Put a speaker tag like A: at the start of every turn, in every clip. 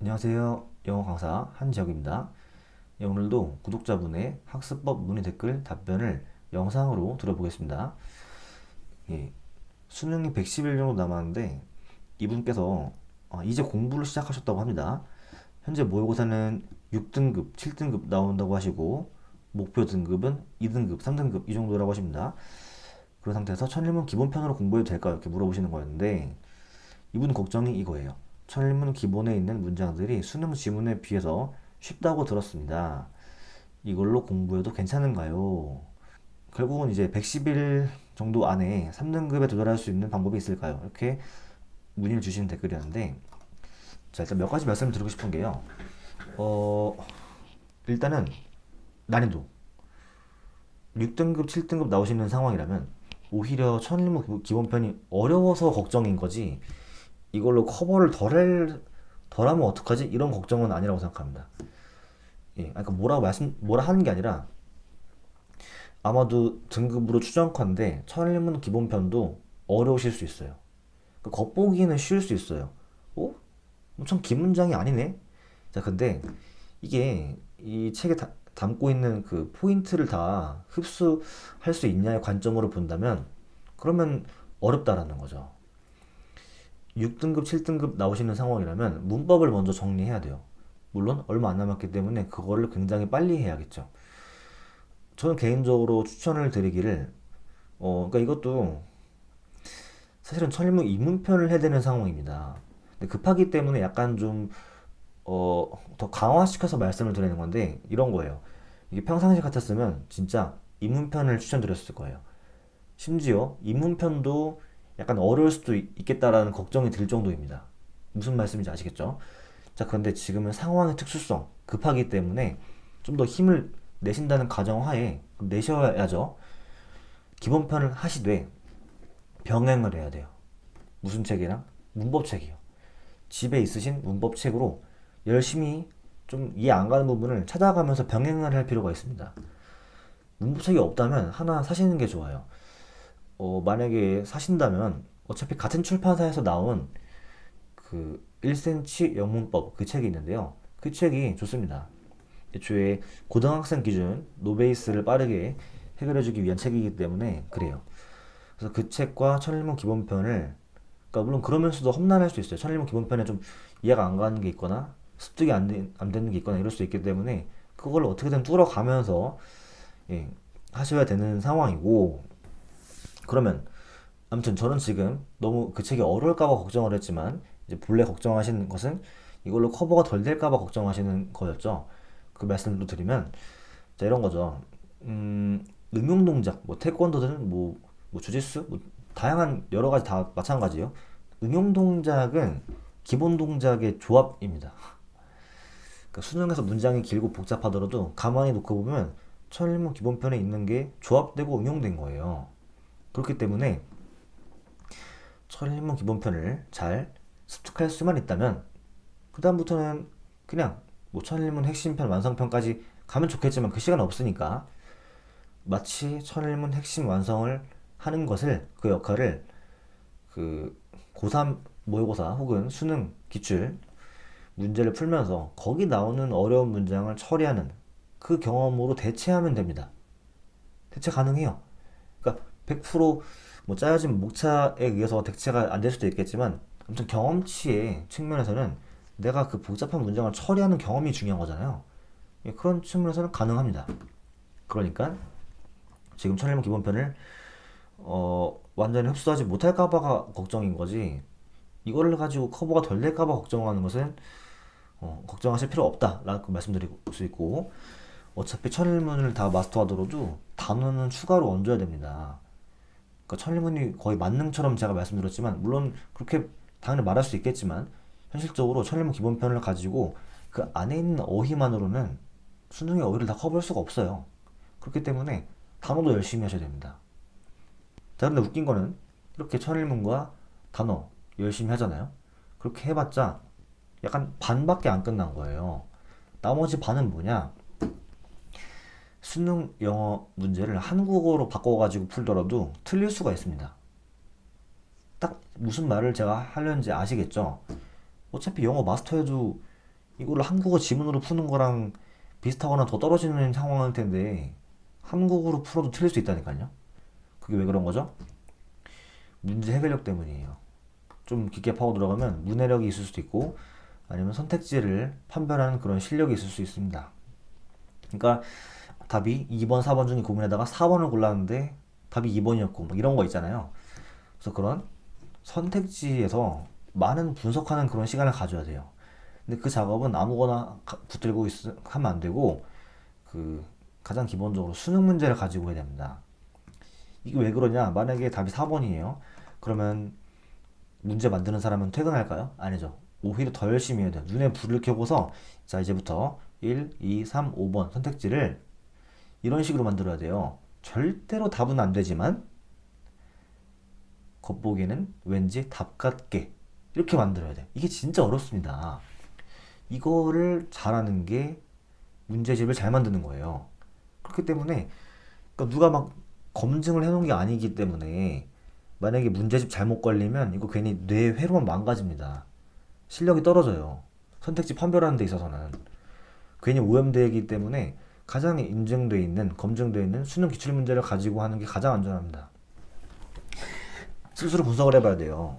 A: 안녕하세요. 영어 강사 한지혁입니다. 예, 오늘도 구독자분의 학습법 문의 댓글 답변을 영상으로 들어보겠습니다. 예, 수능이 110일 정도 남았는데 이분께서 이제 공부를 시작하셨다고 합니다. 현재 모의고사는 6등급, 7등급 나온다고 하시고 목표 등급은 2등급, 3등급 이 정도라고 하십니다. 그런 상태에서 천일문 기본편으로 공부해도 될까요? 이렇게 물어보시는 거였는데 이분 걱정이 이거예요. 천일문 기본에 있는 문장들이 수능 지문에 비해서 쉽다고 들었습니다. 이걸로 공부해도 괜찮은가요? 결국은 이제 110일 정도 안에 3등급에 도달할 수 있는 방법이 있을까요? 이렇게 문의를 주신 댓글이었는데, 자, 일단 몇 가지 말씀을 드리고 싶은 게요. 어, 일단은 난이도. 6등급, 7등급 나오시는 상황이라면, 오히려 천일문 기본편이 어려워서 걱정인 거지, 이걸로 커버를 덜하면 어떡하지? 이런 걱정은 아니라고 생각합니다. 예, 그러니까 뭐라 하는 게 아니라, 아마도 등급으로 추정컨대 천일문 기본편도 어려우실 수 있어요. 그 겉보기는 쉬울 수 있어요. 어? 엄청 긴 문장이 아니네? 자, 근데 이게 이 책에 담고 있는 그 포인트를 다 흡수할 수 있냐의 관점으로 본다면 그러면 어렵다라는 거죠. 6등급, 7등급 나오시는 상황이라면 문법을 먼저 정리해야 돼요. 물론 얼마 안 남았기 때문에 그거를 굉장히 빨리 해야겠죠. 저는 개인적으로 추천을 드리기를 그러니까 이것도 사실은 천일문 입문편을 해야 되는 상황입니다. 근데 급하기 때문에 약간 좀, 더 강화시켜서 말씀을 드리는 건데, 이런 거예요. 이게 평상시 같았으면 진짜 입문편을 추천드렸을 거예요. 심지어 입문편도 약간 어려울 수도 있겠다라는 걱정이 들 정도입니다. 무슨 말씀인지 아시겠죠? 자, 그런데 지금은 상황의 특수성, 급하기 때문에 좀 더 힘을 내신다는 가정하에 내셔야죠. 기본편을 하시되 병행을 해야 돼요. 무슨 책이랑? 문법책이요. 집에 있으신 문법책으로 열심히 좀 이해 안 가는 부분을 찾아가면서 병행을 할 필요가 있습니다. 문법책이 없다면 하나 사시는 게 좋아요. 만약에 사신다면 어차피 같은 출판사에서 나온 그 1cm 영문법 그 책이 있는데요. 그 책이 좋습니다. 애초에 고등학생 기준 노베이스를 빠르게 해결해주기 위한 책이기 때문에 그래요. 그래서 그 책과 천일문 기본편을, 그러니까 물론 그러면서도 험난할 수 있어요. 천일문 기본편에 좀 이해가 안 가는 게 있거나 습득이 안 되는 게 있거나 이럴 수 있기 때문에 그걸 어떻게든 뚫어가면서 예, 하셔야 되는 상황이고, 그러면 아무튼 저는 지금 너무 그 책이 어려울까봐 걱정을 했지만 이제 본래 걱정하시는 것은 이걸로 커버가 덜 될까봐 걱정하시는 거였죠. 그 말씀도 드리면 자, 이런 거죠. 응용 동작, 뭐 태권도든 뭐 주짓수, 뭐 다양한 여러 가지 다 마찬가지예요. 응용 동작은 기본 동작의 조합입니다. 그러니까 수능에서 문장이 길고 복잡하더라도 가만히 놓고 보면 천일문 기본편에 있는 게 조합되고 응용된 거예요. 그렇기 때문에 천일문 기본편을 잘 습득할 수만 있다면 그다음부터는 그냥 뭐 천일문 핵심편 완성편까지 가면 좋겠지만 그 시간 없으니까 마치 천일문 핵심 완성을 하는 것을, 그 역할을 그 고3 모의고사 혹은 수능 기출 문제를 풀면서 거기 나오는 어려운 문장을 처리하는 그 경험으로 대체하면 됩니다. 대체 가능해요. 그러니까 100%뭐 짜여진 목차에 의해서 대체가 안 될 수도 있겠지만 아무튼 경험치의 측면에서는 내가 그 복잡한 문장을 처리하는 경험이 중요한 거잖아요. 예, 그런 측면에서는 가능합니다. 그러니까 지금 천일문 기본편을 완전히 흡수하지 못할까봐가 걱정인 거지, 이거를 가지고 커버가 덜 될까봐 걱정하는 것은 걱정하실 필요 없다라고 말씀드릴 수 있고, 어차피 천일문을 다 마스터하더라도 단어는 추가로 얹어야 됩니다. 그러니까 천일문이 거의 만능처럼 제가 말씀드렸지만 물론 그렇게 당연히 말할 수 있겠지만 현실적으로 천일문 기본편을 가지고 그 안에 있는 어휘만으로는 수능의 어휘를 다 커버할 수가 없어요. 그렇기 때문에 단어도 열심히 하셔야 됩니다. 자, 근데 웃긴 거는 이렇게 천일문과 단어 열심히 하잖아요. 그렇게 해봤자 약간 반밖에 안 끝난 거예요. 나머지 반은 뭐냐? 수능 영어 문제를 한국어로 바꿔가지고 풀더라도 틀릴 수가 있습니다. 딱 무슨 말을 제가 하려는지 아시겠죠? 어차피 영어 마스터해도 이거를 한국어 지문으로 푸는 거랑 비슷하거나 더 떨어지는 상황일 텐데 한국어로 풀어도 틀릴 수 있다니까요. 그게 왜 그런 거죠? 문제 해결력 때문이에요. 좀 깊게 파고 들어가면 문해력이 있을 수도 있고 아니면 선택지를 판별하는 그런 실력이 있을 수 있습니다. 그러니까 답이 2번, 4번 중에 고민하다가 4번을 골랐는데 답이 2번이었고 뭐 이런 거 있잖아요. 그래서 그런 선택지에서 많은 분석하는 그런 시간을 가져야 돼요. 근데 그 작업은 아무거나 붙들고 하면 안 되고 그 가장 기본적으로 수능 문제를 가지고 해야 됩니다. 이게 왜 그러냐? 만약에 답이 4번이에요. 그러면 문제 만드는 사람은 퇴근할까요? 아니죠. 오히려 더 열심히 해야 돼요. 눈에 불을 켜고서 자 이제부터 1, 2, 3, 5번 선택지를 이런 식으로 만들어야 돼요. 절대로 답은 안 되지만 겉보기에는 왠지 답 같게 이렇게 만들어야 돼. 이게 진짜 어렵습니다. 이거를 잘하는 게 문제집을 잘 만드는 거예요. 그렇기 때문에 그러니까 누가 막 검증을 해놓은 게 아니기 때문에 만약에 문제집 잘못 걸리면 이거 괜히 뇌 회로만 망가집니다. 실력이 떨어져요. 선택지 판별하는 데 있어서는 괜히 오염되기 때문에 가장 인증돼 있는 검증돼 있는 수능 기출 문제를 가지고 하는 게 가장 안전합니다. 스스로 분석을 해봐야 돼요.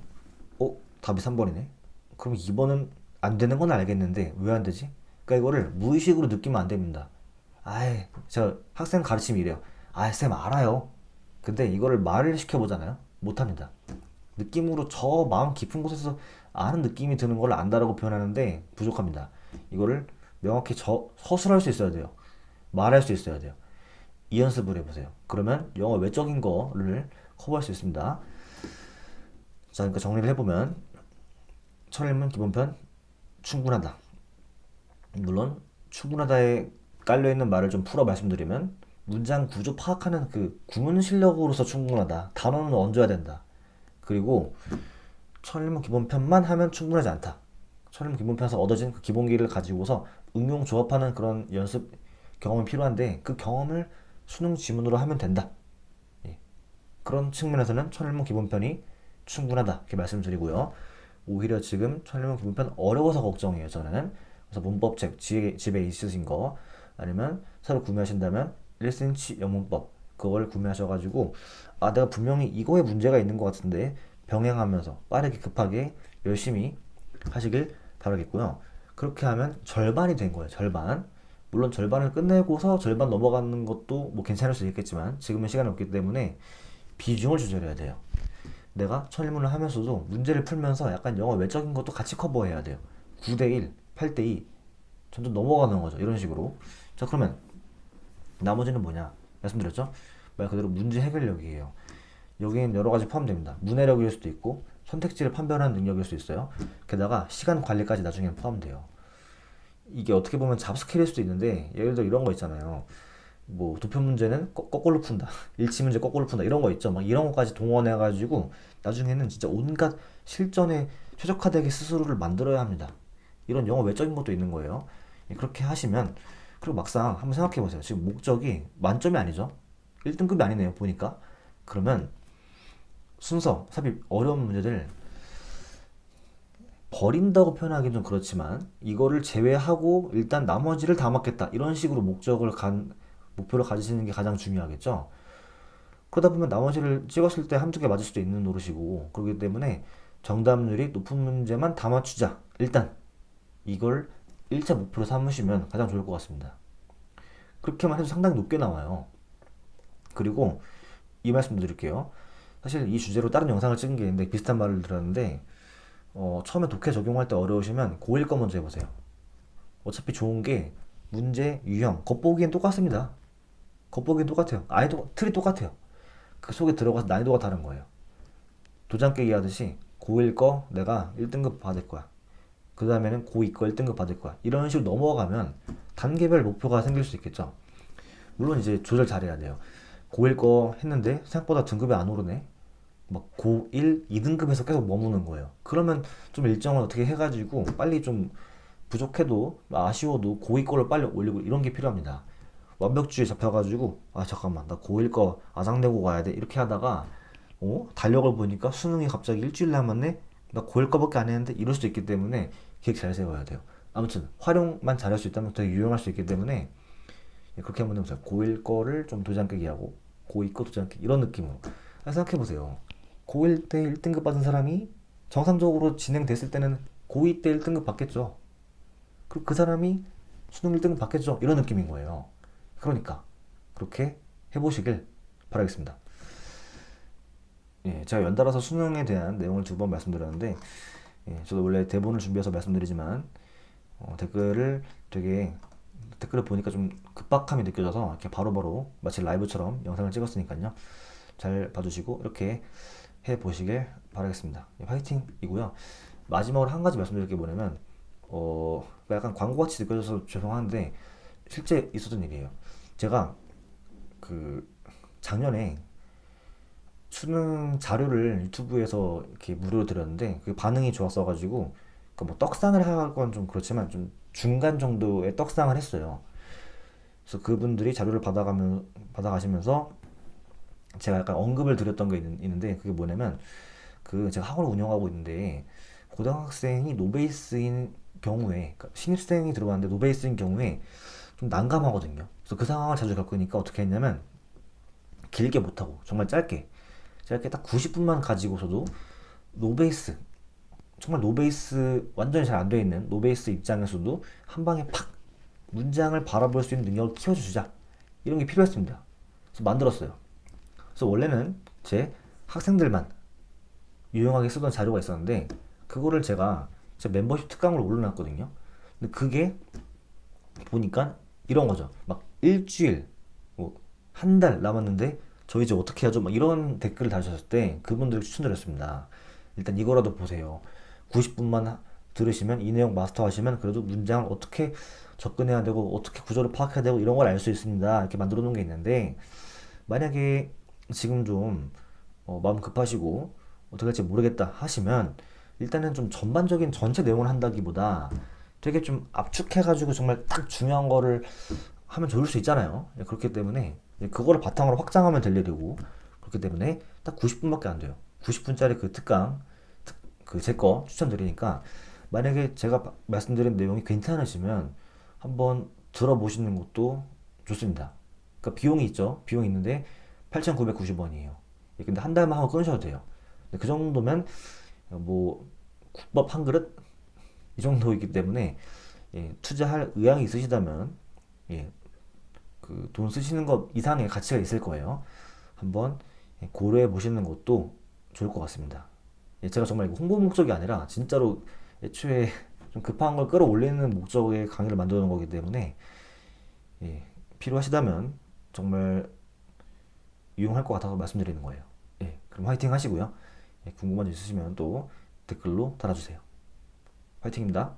A: 답이 3번이네. 그럼 2번은 안 되는 건 알겠는데 왜 안 되지? 그러니까 이거를 무의식으로 느끼면 안 됩니다. 아이, 저 학생 가르치면 이래요. 아이, 쌤 알아요. 근데 이거를 말을 시켜보잖아요. 못합니다. 느낌으로 저 마음 깊은 곳에서 아는 느낌이 드는 걸 안다라고 표현하는데 부족합니다. 이거를 명확히 서술할 수 있어야 돼요. 말할 수 있어야 돼요. 이 연습을 해보세요. 그러면 영어 외적인 거를 커버할 수 있습니다. 자, 그러니까 정리를 해보면 천일문 기본편 충분하다. 물론 충분하다에 깔려있는 말을 좀 풀어 말씀드리면 문장 구조 파악하는 그 구문 실력으로서 충분하다. 단어는 얹어야 된다. 그리고 천일문 기본편만 하면 충분하지 않다. 천일문 기본편에서 얻어진 그 기본기를 가지고서 응용 조합하는 그런 연습 경험이 필요한데 그 경험을 수능 지문으로 하면 된다. 예. 그런 측면에서는 천일문 기본편이 충분하다. 이렇게 말씀드리고요. 오히려 지금 천일문 기본편 어려워서 걱정이에요, 저는. 그래서 문법책 집에 있으신 거 아니면 새로 구매하신다면 1cm 영문법 그걸 구매하셔가지고 아 내가 분명히 이거에 문제가 있는 것 같은데 병행하면서 빠르게 급하게 열심히 하시길 바라겠고요. 그렇게 하면 절반이 된 거예요. 절반. 물론 절반을 끝내고서 절반 넘어가는 것도 뭐 괜찮을 수 있겠지만 지금은 시간이 없기 때문에 비중을 조절해야 돼요. 내가 천일문을 하면서도 문제를 풀면서 약간 영어 외적인 것도 같이 커버해야 돼요. 9대1, 8대2 점점 넘어가는 거죠. 이런 식으로. 자 그러면 나머지는 뭐냐 말씀드렸죠. 말 그대로 문제 해결력이에요. 여기엔 여러 가지 포함됩니다. 문해력일 수도 있고 선택지를 판별하는 능력일 수 있어요. 게다가 시간 관리까지 나중에 포함돼요. 이게 어떻게 보면 잡스킬일 수도 있는데 예를 들어 이런 거 있잖아요. 뭐 도표 문제는 거꾸로 푼다. 일치 문제 거꾸로 푼다. 이런 거 있죠. 막 이런 것까지 동원해 가지고 나중에는 진짜 온갖 실전에 최적화되게 스스로를 만들어야 합니다. 이런 영어 외적인 것도 있는 거예요. 예, 그렇게 하시면 그리고 막상 한번 생각해 보세요. 지금 목적이 만점이 아니죠. 1등급이 아니네요. 보니까. 그러면 순서, 삽입 어려운 문제들 버린다고 표현하기는 좀 그렇지만 이거를 제외하고 일단 나머지를 다 맞겠다. 이런 식으로 목표를 가지시는 게 가장 중요하겠죠. 그러다 보면 나머지를 찍었을 때 한두 개 맞을 수도 있는 노릇이고 그렇기 때문에 정답률이 높은 문제만 다 맞추자. 일단 이걸 1차 목표로 삼으시면 가장 좋을 것 같습니다. 그렇게만 해도 상당히 높게 나와요. 그리고 이 말씀도 드릴게요. 사실 이 주제로 다른 영상을 찍은 게 있는데 비슷한 말을 들었는데 처음에 독해 적용할 때 어려우시면 고1 거 먼저 해보세요. 어차피 좋은 게 문제, 유형, 겉보기엔 똑같습니다. 겉보기엔 똑같아요. 아이도 틀이 똑같아요. 그 속에 들어가서 난이도가 다른 거예요. 도장 깨기 하듯이 고1 거 내가 1등급 받을 거야. 그 다음에는 고2 거 1등급 받을 거야. 이런 식으로 넘어가면 단계별 목표가 생길 수 있겠죠. 물론 이제 조절 잘해야 돼요. 고1 거 했는데 생각보다 등급이 안 오르네. 막 고1, 2등급에서 계속 머무는 거예요. 그러면 좀 일정을 어떻게 해가지고 빨리 좀 부족해도 아쉬워도 고2 거를 빨리 올리고 이런 게 필요합니다. 완벽주의 잡혀가지고 아 잠깐만 나 고1 거 아장내고 가야 돼 이렇게 하다가 달력을 보니까 수능이 갑자기 일주일 남았네 나 고1 거밖에 안 했는데 이럴 수도 있기 때문에 계획 잘 세워야 돼요. 아무튼 활용만 잘할 수 있다면 되게 유용할 수 있기 때문에 그렇게 한번 해보세요. 고1 거를 좀 도장 깨기 하고 고2 거 도장 깨기 이런 느낌으로 생각해보세요. 고1 때 1등급 받은 사람이 정상적으로 진행됐을 때는 고2 때 1등급 받겠죠. 그리고 그 사람이 수능 1등급 받겠죠. 이런 느낌인 거예요. 그러니까 그렇게 해보시길 바라겠습니다. 예, 제가 연달아서 수능에 대한 내용을 두 번 말씀드렸는데 저도 원래 대본을 준비해서 말씀드리지만 댓글을 되게 댓글을 보니까 좀 급박함이 느껴져서 이렇게 바로바로 마치 라이브처럼 영상을 찍었으니까요. 잘 봐주시고 이렇게 해보시길 바라겠습니다. 화이팅이고요. 마지막으로 한 가지 말씀드릴 게 뭐냐면 약간 광고같이 느껴져서 죄송한데 실제 있었던 일이에요. 제가 그 작년에 수능 자료를 유튜브에서 이렇게 무료로 드렸는데 그 반응이 좋았어가지고 그뭐 떡상을 할 건 좀 그렇지만 좀 중간 정도의 떡상을 했어요. 그래서 그분들이 자료를 받아가시면서 제가 약간 언급을 드렸던 게 있는데 그게 뭐냐면 그 제가 학원을 운영하고 있는데 고등학생이 노베이스인 경우에 그러니까 신입생이 들어왔는데 노베이스인 경우에 좀 난감하거든요. 그래서 그 상황을 자주 겪으니까 어떻게 했냐면 길게 못하고 정말 짧게 딱 90분만 가지고서도 노베이스 정말 노베이스 완전히 잘 안 돼 있는 노베이스 입장에서도 한 방에 팍 문장을 바라볼 수 있는 능력을 키워주자 이런 게 필요했습니다. 그래서 만들었어요. 그래서 원래는 제 학생들만 유용하게 쓰던 자료가 있었는데 그거를 제가 제 멤버십 특강으로 올려놨거든요. 근데 그게 보니까 이런 거죠. 막 일주일, 뭐 한 달 남았는데 저 이제 어떻게 하죠? 막 이런 댓글을 달으셨을 때 그분들 추천드렸습니다. 일단 이거라도 보세요. 90분만 들으시면 이 내용 마스터하시면 그래도 문장을 어떻게 접근해야 되고 어떻게 구조를 파악해야 되고 이런 걸 알 수 있습니다. 이렇게 만들어 놓은 게 있는데 만약에 지금 좀 마음 급하시고 어떻게 할지 모르겠다 하시면 일단은 좀 전반적인 전체 내용을 한다기보다 되게 좀 압축해가지고 정말 딱 중요한 거를 하면 좋을 수 있잖아요. 그렇기 때문에 그거를 바탕으로 확장하면 될 일이고 그렇기 때문에 딱 90분밖에 안 돼요. 90분짜리 그 특강 그 제 거 추천드리니까 만약에 제가 말씀드린 내용이 괜찮으시면 한번 들어보시는 것도 좋습니다. 그러니까 비용이 있죠. 비용이 있는데 8,990원이에요. 근데 한 달만 하고 끊으셔도 돼요. 근데 그 정도면 뭐 국밥 한 그릇 이 정도이기 때문에 투자할 의향이 있으시다면 예, 그 돈 쓰시는 것 이상의 가치가 있을 거예요. 한번 고려해 보시는 것도 좋을 것 같습니다. 제가 정말 이거 홍보 목적이 아니라 진짜로 애초에 좀 급한 걸 끌어올리는 목적의 강의를 만들어 놓은 거기 때문에 필요하시다면 정말 유용할 것 같아서 말씀드리는 거예요. 그럼 화이팅 하시고요. 궁금한 점 있으시면 또 댓글로 달아주세요. 화이팅입니다.